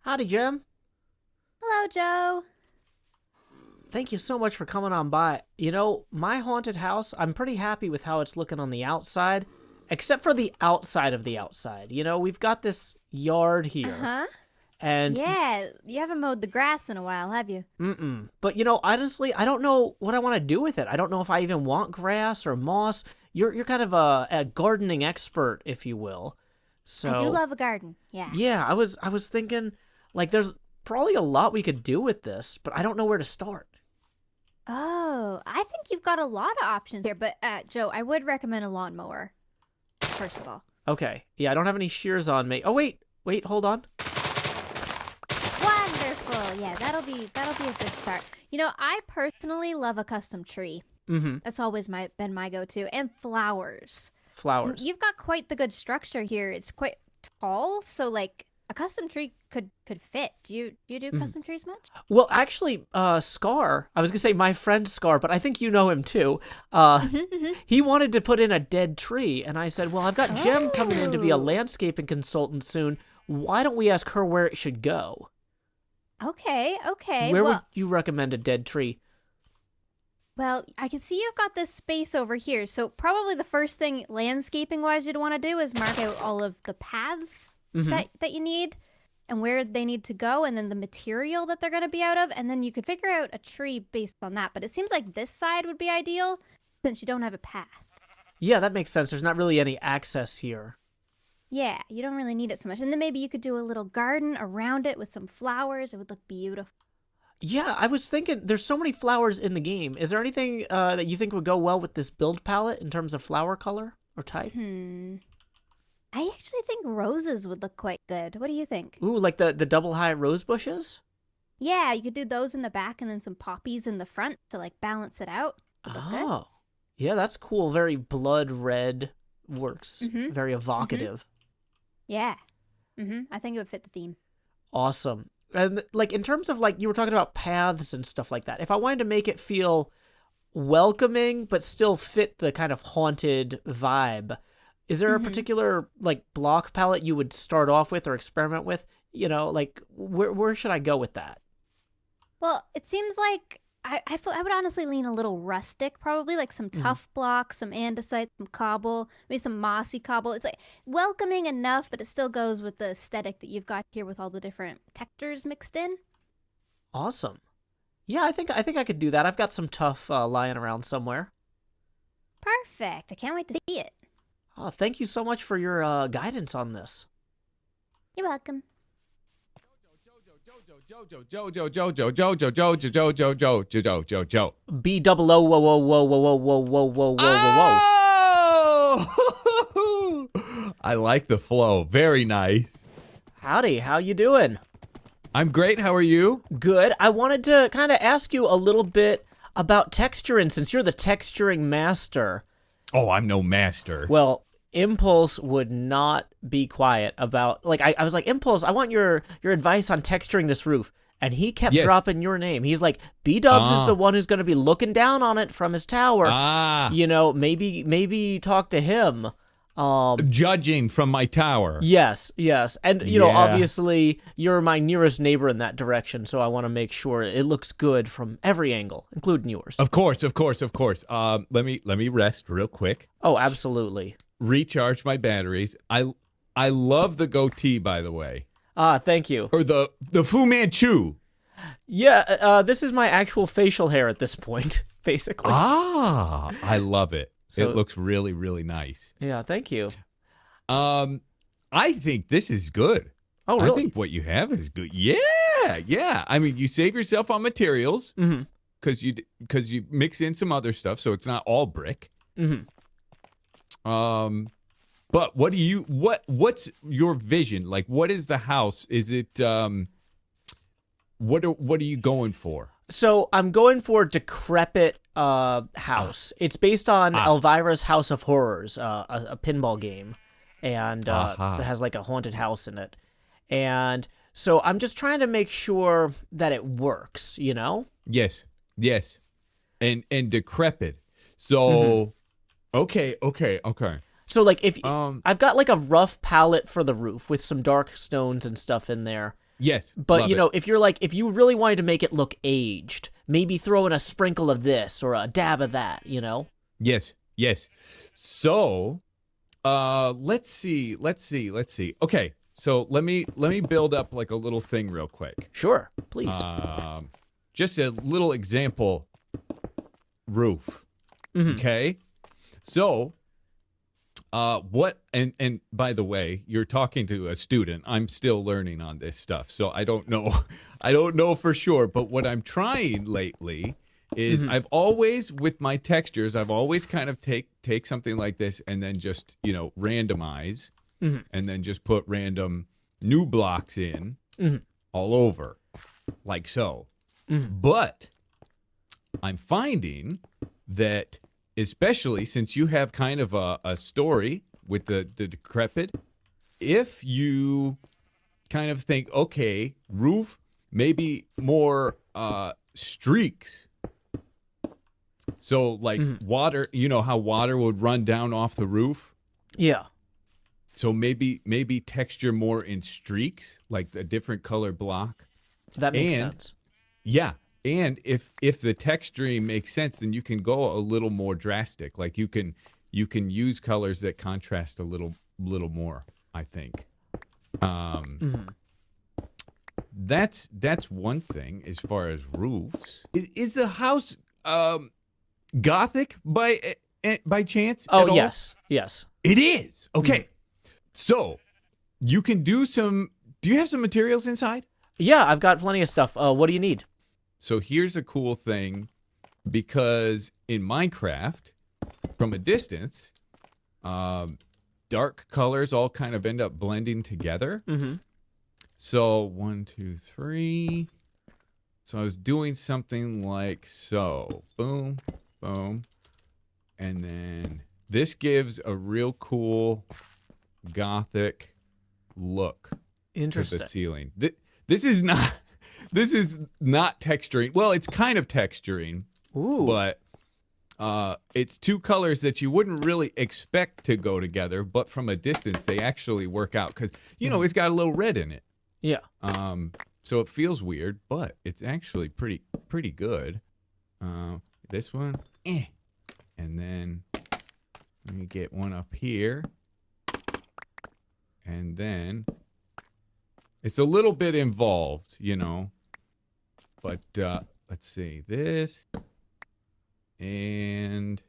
Howdy, Jim. Hello, Joe. Thank you so much for coming on by. You know, my haunted house, I'm pretty happy with how it's looking on the outside, except for the outside of the outside. You know, we've got this yard here, Uh-huh. and Yeah, you haven't mowed the grass in a while, have you? But you know, honestly, I don't know what I want to do with it. I don't know if I even want grass or moss. You're kind of a gardening expert, if you will. I do So love a garden. Yeah. yeah, I was thinking, like, there's probably a lot we could do with this, but I don't know where to start. Oh, I think you've got a lot of options here, but Joe, I would recommend a lawnmower, first of all. Okay. Yeah, I don't have any shears on me. Oh, wait, hold on. Wonderful. Yeah, that'll be a good start. You know, I personally love a custom tree. Mm-hmm. That's always been my go-to, and flowers. Flowers. You've got quite the good structure here. It's quite tall, so like a custom tree could fit. Do you do custom trees much? Well, actually, Scar, I was gonna say my friend Scar, but I think you know him too. Uh, he wanted to put in a dead tree, and I said, well, I've got Jem coming in to be a Oh. landscaping consultant soon. Why don't we ask her where it should go? Okay. Where would Well, you recommend a dead tree? Well, I can see you've got this space over here. So probably the first thing landscaping wise you'd want to do is mark out all of the paths Mm-hmm. that you need and where they need to go and then the material that they're going to be out of. And then you could figure out a tree based on that. But it seems like this side would be ideal since you don't have a path. Yeah, that makes sense. There's not really any access here. Yeah, you don't really need it so much. And then maybe you could do a little garden around it with some flowers. It would look beautiful. Yeah, I was thinking there's so many flowers in the game. Is there anything that you think would go well with this build palette in terms of flower color or type? I actually think roses would look quite good. What do you think? Ooh, like the double high rose bushes? Yeah, you could do those in the back and then some poppies in the front to like balance it out. Would look good. Oh, yeah, that's cool. Very blood red works. Mhm. Very evocative. Yeah. I think it would fit the theme. Awesome. And like in terms of like you were talking about paths and stuff like that. If I wanted to make it feel welcoming but still fit the kind of haunted vibe, is there a particular like block palette you would start off with or experiment with? You know, like where should I go with that? Well, it seems like I would honestly lean a little rustic, probably like some tough blocks, some andesite, some cobble, maybe some mossy cobble. It's like welcoming enough, but it still goes with the aesthetic that you've got here with all the different textures mixed in. Awesome. Yeah, I think I could do that. I've got some tough lying around somewhere. Perfect. I can't wait to see it. Oh, thank you so much for your guidance on this. You're welcome. Joe. B double O whoa whoa whoa whoa whoa whoa whoa whoa whoa whoa. Oh! I like the flow. Very nice. Howdy, how you doing? I'm great. How are you? Good. I wanted to kind of ask you a little bit about texturing since you're the texturing master. Oh, I'm no master. Well, Impulse would not be quiet about like I was like, Impulse, I want your advice on texturing this roof. And he kept Yes. dropping your name. He's like, BDubs is the one who's going to be looking down on it from his tower. You know, maybe talk to him. Judging from my tower. Yes. And, you know, Yeah. obviously, you're my nearest neighbor in that direction, so I want to make sure it looks good from every angle, including yours. Of course. Let me rest real quick. Oh, absolutely. Recharge my batteries. I love the goatee, by the way. Thank you. Or the Fu Manchu. Yeah, this is my actual facial hair at this point, basically. I love it. So- It looks really, really nice. Yeah, thank you. I think this is good. Oh, really? I think what you have is good. Yeah. I mean, you save yourself on materials Mm-hmm. because you mix in some other stuff, so it's not all brick. Mm-hmm. But what's your vision? Like, what is the house? Is it what are you going for? So I'm going for decrepit house. It's based on Elvira's House of Horrors, a pinball game, and that has like a haunted house in it. And so I'm just trying to make sure that it works, you know? Yes. And decrepit. So okay. So like if I've got like a rough palette for the roof with some dark stones and stuff in there. Yes. But love you it. know, if you really wanted to make it look aged, maybe throw in a sprinkle of this or a dab of that, you know? Yes. So, let's see. Okay, so let me build up like a little thing real quick. Sure, please. Just a little example roof. Mhm. Okay, so what? And by the way, you're talking to a student. I'm still learning on this stuff, so I don't know. I don't know for sure. But what I'm trying lately is I've always, with my textures, I've always kind of take something like this and then just, randomize and then just put random new blocks in all over, like so. But I'm finding that, especially since you have kind of a story with the decrepit, if you kind of think, okay, roof, maybe more streaks. So like water, you know how water would run down off the roof? Yeah. So maybe texture more in streaks, like a different color block. That makes sense. Yeah. And if the texturing makes sense, then you can go a little more drastic. Like you can use colors that contrast a little more, I think. That's one thing as far as roofs. Is the house Gothic by chance? Oh, at all? yes. It is. Okay. So you can do some. Do you have some materials inside? Yeah, I've got plenty of stuff. What do you need? So here's a cool thing, because in Minecraft, from a distance, dark colors all kind of end up blending together. So 1, 2, 3. So I was doing something like so. Boom, boom. And then this gives a real cool Gothic look to Interesting. the ceiling. This is not texturing. Well, it's kind of texturing, Ooh. but it's two colors that you wouldn't really expect to go together, but from a distance they actually work out because it's got a little red in it. Yeah. So it feels weird, but it's actually pretty good. This one, and then let me get one up here, and then it's a little bit involved, but let's see, this and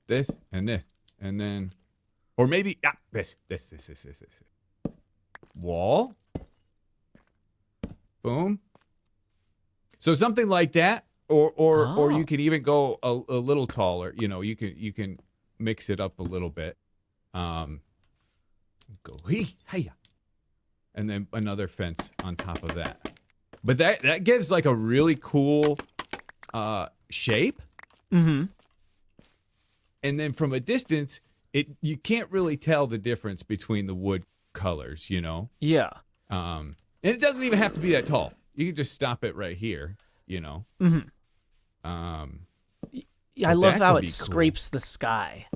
this and this, and then, or maybe this. Wall. Boom. So something like that, or you could even go a little taller. You can mix it up a little bit. Go hiya, and then another fence on top of that. But that gives like a really cool shape. Mm-hmm. And then from a distance, you can't really tell the difference between the wood colors, Yeah. And it doesn't even have to be that tall. You can just stop it right here, Mm-hmm. Yeah, I love how it scrapes the sky.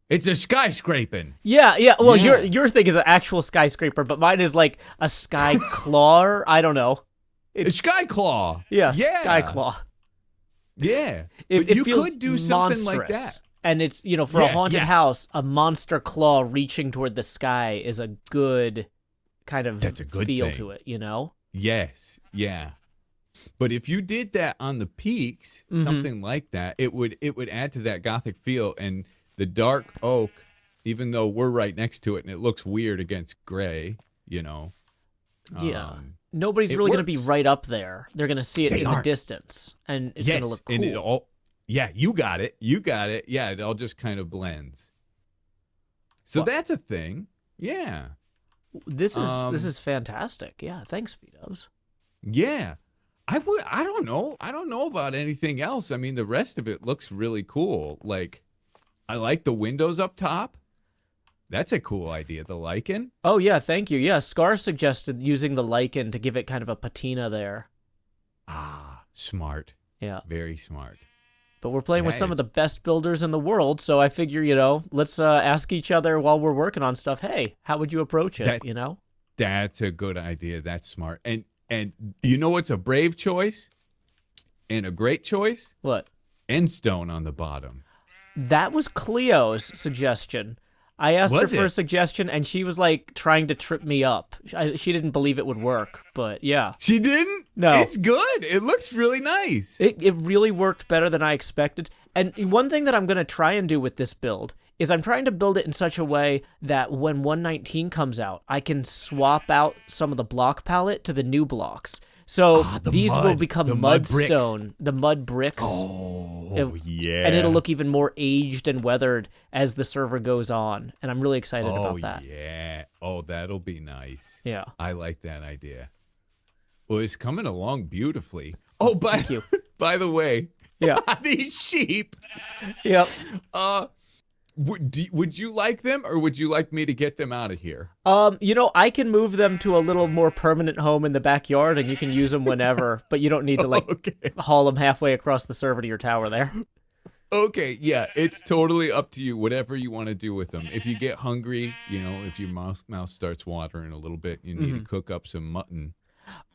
It's a skyscraping. Yeah. Well, Yeah. your thing is an actual skyscraper, but mine is like a sky claw. I don't know. It's sky claw. Yeah, Yeah. sky claw. Yeah. It you feels could do something monstrous. like that. And it's, for a Yeah, haunted yeah. house, a monster claw reaching toward the sky is a good kind of That's a good feel thing. to it, Yes. Yeah. But if you did that on the peaks, something like that, it would add to that Gothic feel. And the dark oak, even though we're right next to it and it looks weird against gray, Yeah. Nobody's really going to be right up there. They're going to see it in the distance, and it's going to look cool. And it all, you got it. Yeah, it all just kind of blends. So that's a thing. Yeah. This is fantastic. Yeah, thanks, BDubs. Yeah. I don't know. I don't know about anything else. I mean, the rest of it looks really cool. Like, I like the windows up top. That's a cool idea, the lichen. Oh, yeah, thank you. Yeah, Scar suggested using the lichen to give it kind of a patina there. Ah, smart. Yeah. Very smart. But we're playing with some of the best builders in the world, so I figure, let's ask each other while we're working on stuff, hey, how would you approach it, That's a good idea. That's smart. And you know what's a brave choice and a great choice? What? Endstone on the bottom. That was Cleo's suggestion. I asked her Was for a it? suggestion, and she was like trying to trip me up. She didn't believe it would work, but yeah. She didn't? No. It's good. It looks really nice. It really worked better than I expected. And one thing that I'm going to try and do with this build is I'm trying to build it in such a way that when 119 comes out, I can swap out some of the block palette to the new blocks. So these will become mudstone, the mud bricks. Yeah. And it'll look even more aged and weathered as the server goes on. And I'm really excited about that. Yeah. Oh, that'll be nice. Yeah. I like that idea. Well, it's coming along beautifully. Oh, Thank you. by the way, Yeah. these sheep. Yep. Would you like them, or would you like me to get them out of here? I can move them to a little more permanent home in the backyard, and you can use them whenever, but you don't need to Okay. haul them halfway across the server to your tower there. Okay, yeah, it's totally up to you. Whatever you want to do with them. If you get hungry, if your mouth starts watering a little bit, you need to cook up some mutton.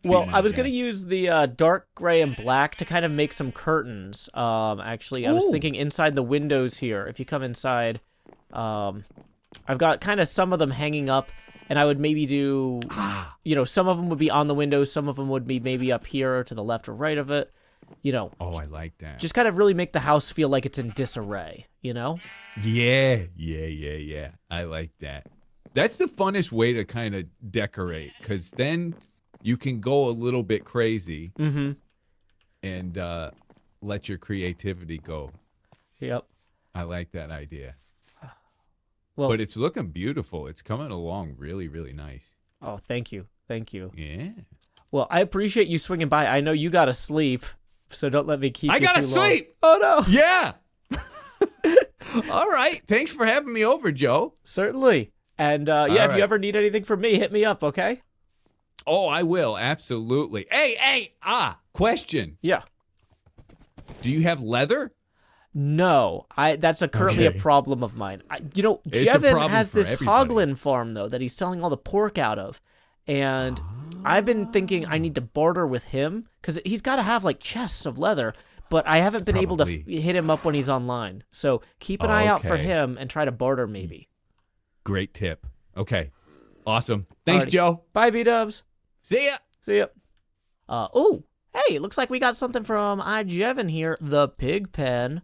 Well, I was going to use the dark gray and black to kind of make some curtains. Actually, I was thinking inside the windows here. If you come inside, I've got kind of some of them hanging up, and I would maybe do, some of them would be on the windows, some of them would be maybe up here to the left or right of it. Oh, I like that. Just kind of really make the house feel like it's in disarray, Yeah. I like that. That's the funnest way to kind of decorate, because then you can go a little bit crazy and let your creativity go. Yep. I like that idea. Well, But it's looking beautiful. It's coming along really, really nice. oh, thank you. Thank you. Yeah. Well, I appreciate you swinging by. I know you got to sleep, so don't let me keep I you gotta too long. sleep. Oh, no. Yeah. All right. Thanks for having me over, Joe. Certainly. And if right. you ever need anything from me, hit me up, okay? Oh, I will. Absolutely. Hey. Question. Yeah. Do you have leather? No, that's currently a Okay. problem of mine. It's a Jevin problem has for this everybody. Hoglin farm, though, that he's selling all the pork out of. And I've been thinking I need to barter with him, because he's got to have, chests of leather, but I haven't been able to Probably. hit him up when he's online. So keep an eye out for Okay. him and try to barter, maybe. Great tip. Okay. Awesome. Thanks, Alrighty. Joe. Bye, BDubs. See ya. See ya. Hey, looks like we got something from iJevin here. The Pig Pen.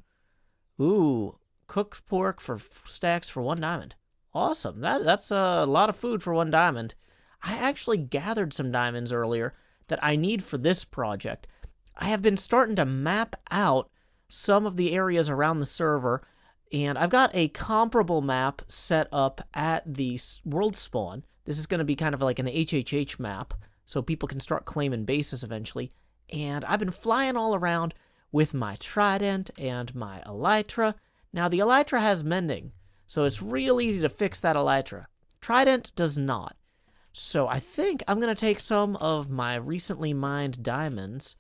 Ooh, cooked pork for stacks for 1 diamond. Awesome. That's a lot of food for 1 diamond. I actually gathered some diamonds earlier that I need for this project. I have been starting to map out some of the areas around the server, and I've got a comparable map set up at the world spawn. This is going to be kind of like an HHH map, so people can start claiming bases eventually. And I've been flying all around with my trident and my elytra. Now, the elytra has mending, so it's real easy to fix that elytra. Trident does not. So I think I'm going to take some of my recently mined diamonds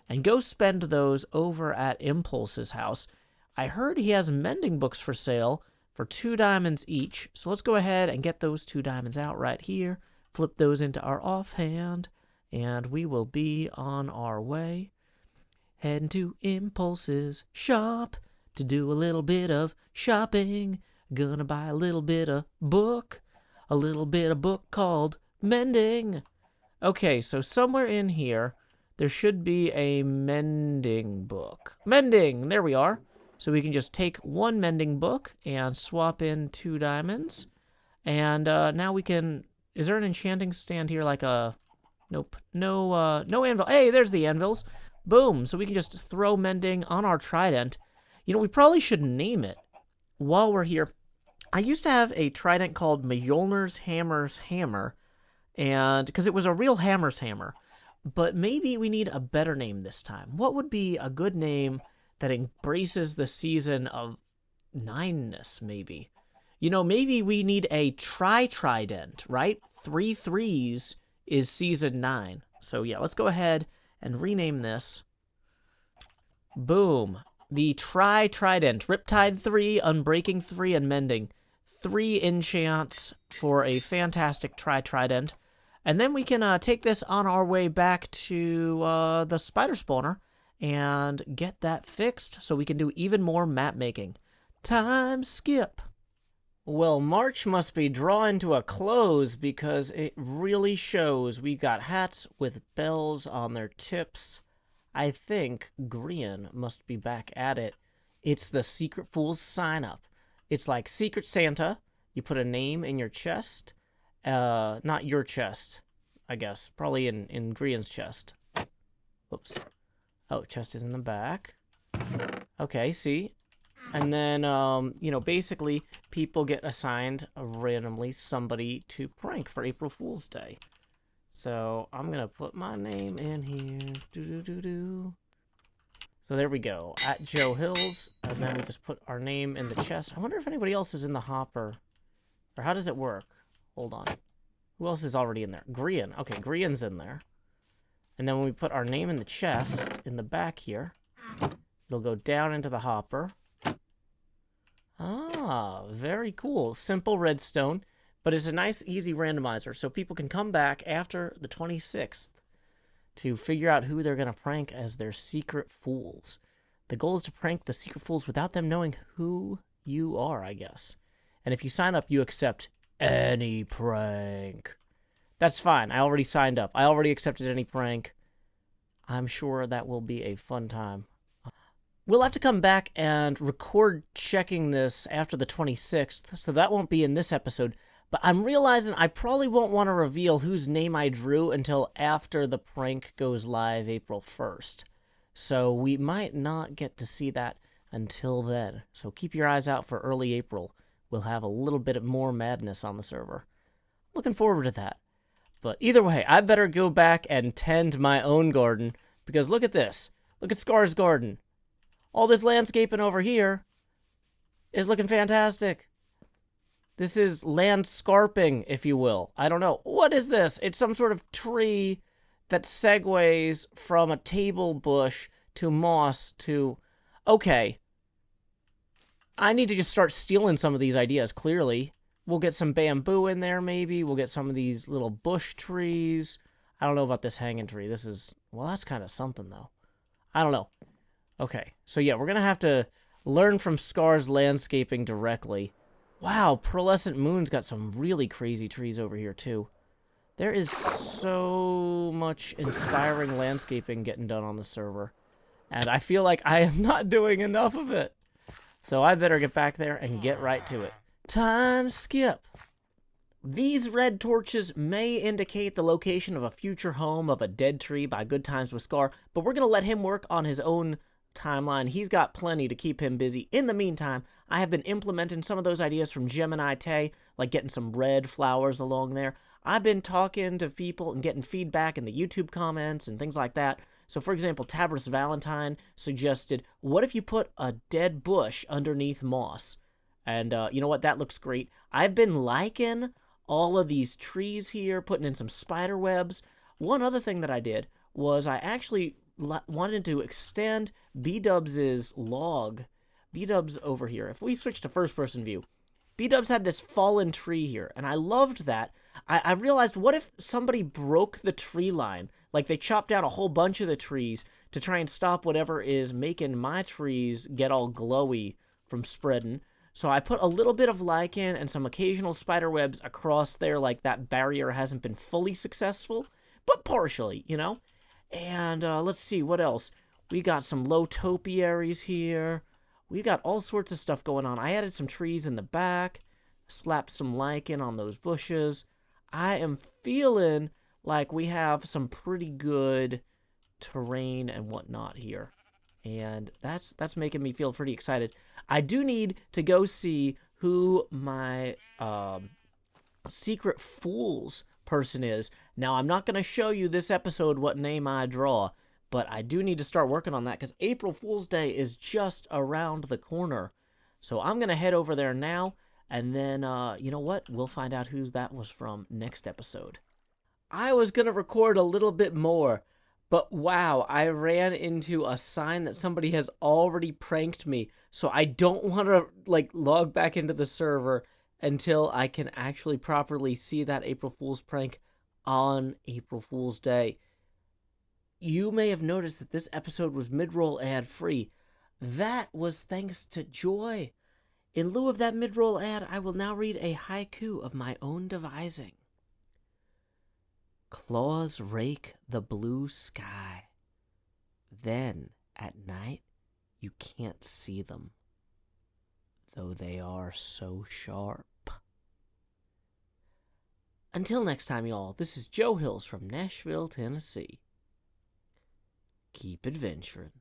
and go spend those over at Impulse's house. I heard he has mending books for sale for 2 diamonds each, so let's go ahead and get those 2 diamonds out right here, flip those into our offhand, and we will be on our way. Heading to Impulse's shop to do a little bit of shopping. Gonna buy a little bit of book called Mending. Okay, so somewhere in here, there should be a mending book. Mending, there we are. So we can just take 1 mending book and swap in 2 diamonds. And now we can, is there an enchanting stand here like a, nope, no anvil. Hey, there's the anvils. Boom, so we can just throw mending on our trident. We probably should name it while we're here. I used to have a trident called Mjolnir's Hammer's Hammer, and because it was a real hammer's hammer, but maybe we need a better name this time. What would be a good name that embraces the season of 9ness, maybe? Maybe we need a trident, right? 3 3s is season 9. So yeah, let's go ahead and rename this. Boom. The trident. Riptide 3, Unbreaking 3, and Mending. 3 enchants for a fantastic trident. And then we can take this on our way back to the spider spawner and get that fixed so we can do even more map making. Time skip. Well, March must be drawing to a close because it really shows. We got hats with bells on their tips. I think Grian must be back at it. It's the Secret Fools sign up. It's like Secret Santa. You put a name in your chest. Not your chest, I guess. Probably in Grian's chest. Whoops. Oh, chest is in the back. Okay, see? And then, basically, people get assigned randomly somebody to prank for April Fool's Day. So I'm going to put my name in here. Do-do-do-do. So there we go. At Joe Hills. And then we just put our name in the chest. I wonder if anybody else is in the hopper. Or how does it work? Hold on. Who else is already in there? Grian. Okay, Grian's in there. And then when we put our name in the chest, in the back here, it'll go down into the hopper. Ah, very cool. Simple redstone, but it's a nice, easy randomizer, so people can come back after the 26th to figure out who they're going to prank as their secret fools. The goal is to prank the secret fools without them knowing who you are, I guess. And if you sign up, you accept any prank. That's fine. I already signed up. I already accepted any prank. I'm sure that will be a fun time. We'll have to come back and record checking this after the 26th, so that won't be in this episode. But I'm realizing I probably won't want to reveal whose name I drew until after the prank goes live April 1st. So we might not get to see that until then. So keep your eyes out for early April. We'll have a little bit more madness on the server. Looking forward to that. But either way, I better go back and tend my own garden, because look at this. Look at Scar's garden. All this landscaping over here is looking fantastic. This is landscarping, if you will. I don't know. What is this? It's some sort of tree that segues from a table bush to moss to... Okay. I need to just start stealing some of these ideas, clearly. We'll get some bamboo in there, maybe. We'll get some of these little bush trees. I don't know about this hanging tree. This is... Well, that's kind of something, though. I don't know. Okay, so yeah, we're going to have to learn from Scar's landscaping directly. Wow, Pearlescent Moon's got some really crazy trees over here, too. There is so much inspiring landscaping getting done on the server. And I feel like I am not doing enough of it. So I better get back there and get right to it. Time skip. These red torches may indicate the location of a future home of a dead tree by Good Times with Scar, but we're going to let him work on his own timeline. He's got plenty to keep him busy. In the meantime, I have been implementing some of those ideas from Gemini Tay, like getting some red flowers along there. I've been talking to people and getting feedback in the YouTube comments and things like that. So, for example, Tabris Valentine suggested, what if you put a dead bush underneath moss? And you know what? That looks great. I've been liking all of these trees here, putting in some spider webs. One other thing that I did was I actually wanted to extend BDubs' log. BDubs over here. If we switch to first-person view, BDubs had this fallen tree here, and I loved that. I realized, what if somebody broke the tree line? Like, they chopped down a whole bunch of the trees to try and stop whatever is making my trees get all glowy from spreading. So I put a little bit of lichen and some occasional spider webs across there, like that barrier hasn't been fully successful, but partially, you know? And let's see, what else? We got some low topiaries here. We got all sorts of stuff going on. I added some trees in the back, slapped some lichen on those bushes. I am feeling like we have some pretty good terrain and whatnot here. And that's making me feel pretty excited. I do need to go see who my secret fools person is. Now, I'm not going to show you this episode what name I draw, but I do need to start working on that because April Fool's Day is just around the corner. So I'm going to head over there now, and then, you know what? We'll find out who that was from next episode. I was going to record a little bit more, but wow, I ran into a sign that somebody has already pranked me, so I don't want to, log back into the server until I can actually properly see that April Fool's prank on April Fool's Day. You may have noticed that this episode was mid-roll ad-free. That was thanks to Joy. In lieu of that mid-roll ad, I will now read a haiku of my own devising. Claws rake the blue sky. Then, at night, you can't see them, though they are so sharp. Until next time, y'all, this is Joe Hills from Nashville, Tennessee. Keep adventuring.